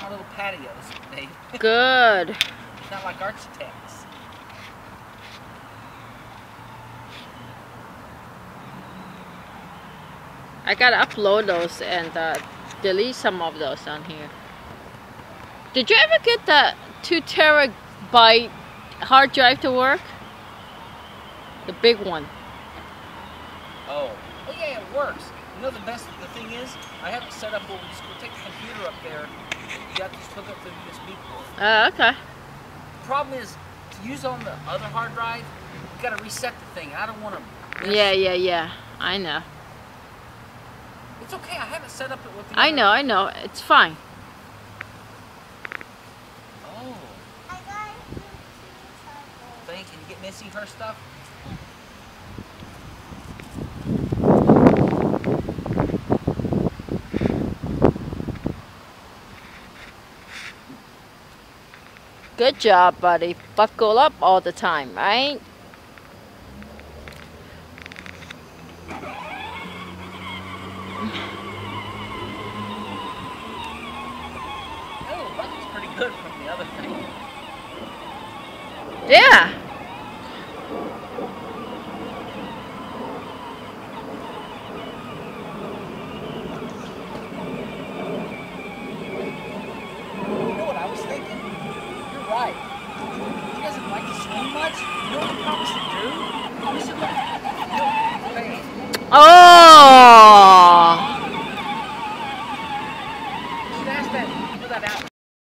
my little patios, Dave. Good. It's not like architects. I gotta upload those and delete some of those on here. Did you ever get the 2 terabyte hard drive to work? The big one. Oh yeah, it works. You know the thing is, I have it set up where we just go take the computer up there. You got to just hook up the USB port. Okay. The problem is, to use on the other hard drive, you got to reset the thing. I don't want to. Yeah. I know. It's okay. I have it set up with the. I know. It's fine. Oh. Thank you. Can you get Missy her stuff? Good job, buddy. Buckle up all the time, right? Oh, that looks pretty good from the other thing. Yeah. You know what I was thinking? You're right. He doesn't like to swing much. You know what we probably should do? We should let him. Oh!